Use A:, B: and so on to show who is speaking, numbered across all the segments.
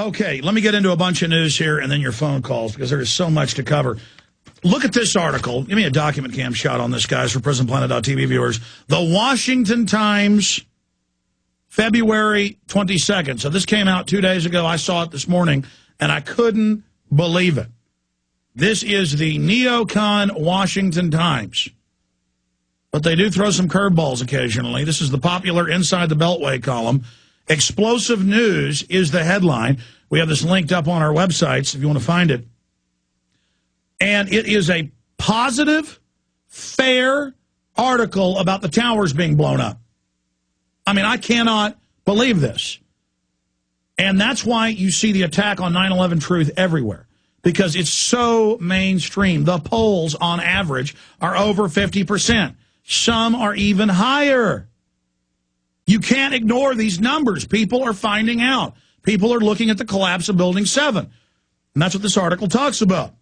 A: Okay, let me get into a bunch of news here and then your phone calls because there is so much to cover. Look at this article. Give me a document cam shot on this, guys, for PrisonPlanet.tv viewers. The Washington Times, February 22nd. So this came out 2 days ago. I saw it this morning, and I couldn't believe it. This is the neocon Washington Times. But they do throw some curveballs occasionally. This is the popular Inside the Beltway column. Explosive news is the headline. We have this linked up on our websites if you want to find it. And it is a positive, fair article about the towers being blown up. I mean, I cannot believe this. And that's why you see the attack on 9/11 Truth everywhere, because it's so mainstream. The polls, on average, are over 50%. Some are even higher. You can't ignore these numbers. People are finding out. People are looking at the collapse of Building 7. And that's what this article talks about.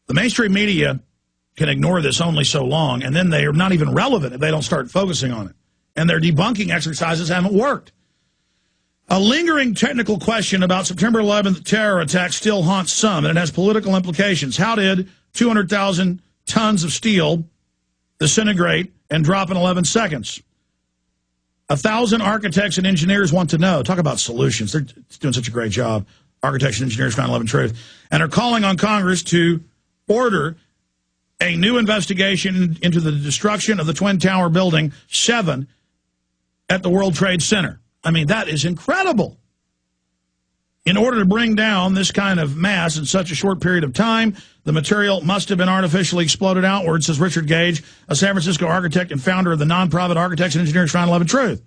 A: The mainstream media can ignore this only so long, and then they are not even relevant if they don't start focusing on it. And their debunking exercises haven't worked. A lingering technical question about September 11th terror attack still haunts some, and it has political implications. How did 200,000 tons of steel disintegrate and drop in 11 seconds? 1,000 architects and engineers want to know. Talk about solutions. They're doing such a great job, architects and engineers for 9/11 Truth, and are calling on Congress to order a new investigation into the destruction of the Twin Tower Building 7 at the World Trade Center. I mean, that is incredible. In order to bring down this kind of mass in such a short period of time, the material must have been artificially exploded outward, says Richard Gage, a San Francisco architect and founder of the nonprofit Architects and Engineers for 9/11 Truth.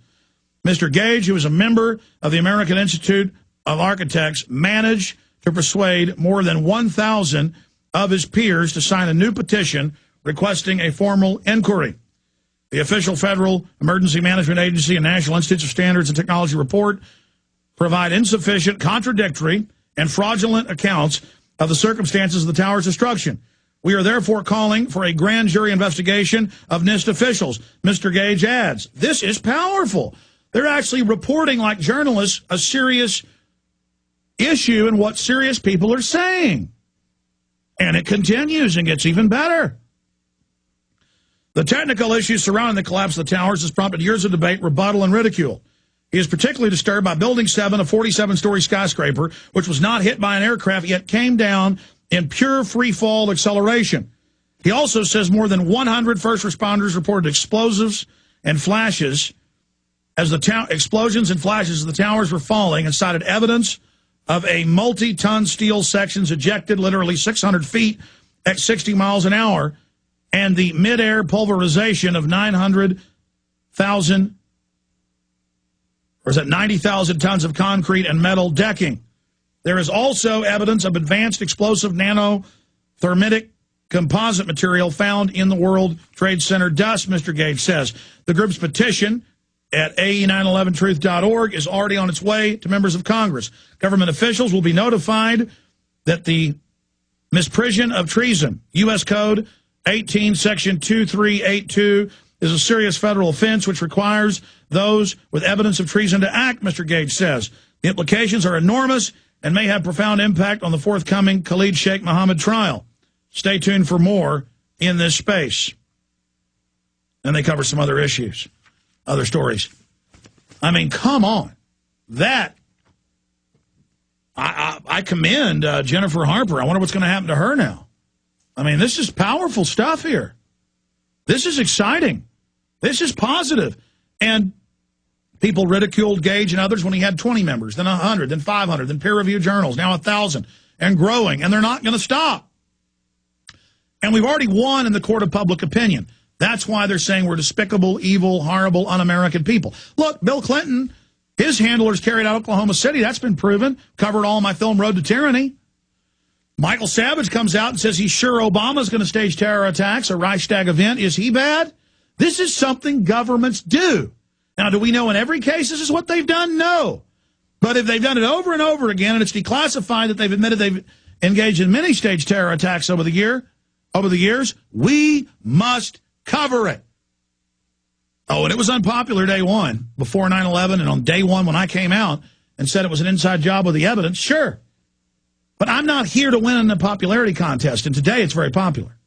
A: Mr. Gage, who is a member of the American Institute of Architects, managed to persuade more than 1,000 of his peers to sign a new petition requesting a formal inquiry. The official Federal Emergency Management Agency and National Institutes of Standards and Technology report provide insufficient, contradictory, and fraudulent accounts of the circumstances of the tower's destruction. We are therefore calling for a grand jury investigation of NIST officials. Mr. Gage adds, this is powerful. They're actually reporting, like journalists, a serious issue and what serious people are saying. And it continues and gets even better. The technical issues surrounding the collapse of the towers has prompted years of debate, rebuttal, and ridicule. He is particularly disturbed by Building 7, a 47-story skyscraper, which was not hit by an aircraft, yet came down in pure free-fall acceleration. He also says more than 100 first responders reported explosives and flashes as the explosions and flashes as the towers were falling, and cited evidence of a multi-ton steel sections ejected literally 600 feet at 60 miles an hour, and the mid-air pulverization of 900,000, or is that 90,000 tons of concrete and metal decking. There is also evidence of advanced explosive nanothermitic composite material found in the World Trade Center dust, Mr. Gage says. The group's petition at ae911truth.org is already on its way to members of Congress. Government officials will be notified that the misprision of treason, U.S. Code 18, Section 2382, is a serious federal offense which requires those with evidence of treason to act, Mr. Gage says. The implications are enormous and may have profound impact on the forthcoming Khalid Sheikh Mohammed trial. Stay tuned for more in this space. And they cover some other issues, other stories. I mean, come on. That, I commend Jennifer Harper. I wonder what's going to happen to her now. I mean, this is powerful stuff here. This is exciting. This is positive. And people ridiculed Gage and others when he had 20 members, then 100, then 500, then peer-reviewed journals, now 1,000, and growing. And they're not going to stop. And we've already won in the court of public opinion. That's why they're saying we're despicable, evil, horrible, un-American people. Look, Bill Clinton, his handlers carried out Oklahoma City. That's been proven. Covered all in my film, Road to Tyranny. Michael Savage comes out and says he's sure Obama's going to stage terror attacks, a Reichstag event. Is he bad? This is something governments do. Now, do we know in every case this is what they've done? No. But if they've done it over and over again, and it's declassified that they've admitted they've engaged in many stage terror attacks over the years, we must cover it. Oh, and it was unpopular day one, before 9/11, and on day one when I came out, and said it was an inside job with the evidence, sure. But I'm not here to win in a popularity contest, and today it's very popular.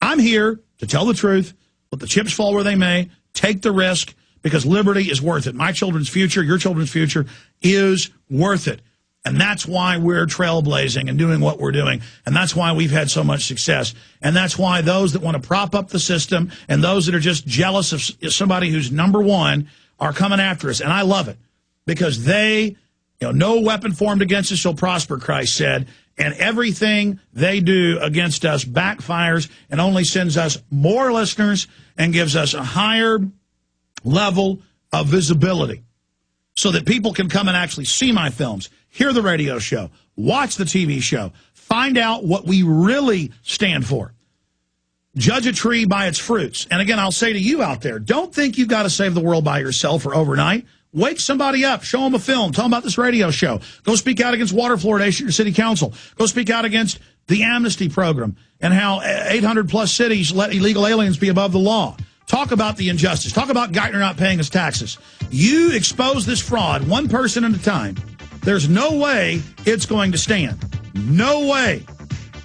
A: I'm here to tell the truth, let the chips fall where they may, take the risk, because liberty is worth it. My children's future, your children's future is worth it. And that's why we're trailblazing and doing what we're doing. And that's why we've had so much success. And that's why those that want to prop up the system and those that are just jealous of somebody who's number one are coming after us. And I love it because they, no weapon formed against us shall prosper, Christ said. And everything they do against us backfires and only sends us more listeners and gives us a higher level of visibility so that people can come and actually see my films, hear the radio show, watch the TV show, find out what we really stand for. Judge a tree by its fruits. And again, I'll say to you out there, don't think you've got to save the world by yourself or overnight. Wake somebody up. Show them a film. Tell them about this radio show. Go speak out against water fluoridation at your city council. Go speak out against the amnesty program and how 800-plus cities let illegal aliens be above the law. Talk about the injustice. Talk about Geithner not paying his taxes. You expose this fraud one person at a time. There's no way it's going to stand. No way.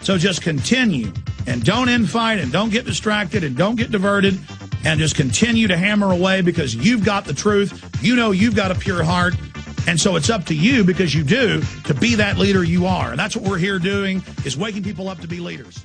A: So just continue and don't infight and don't get distracted and don't get diverted and just continue to hammer away because you've got the truth. You know you've got a pure heart. And so it's up to you because you do to be that leader you are. And that's what we're here doing is waking people up to be leaders.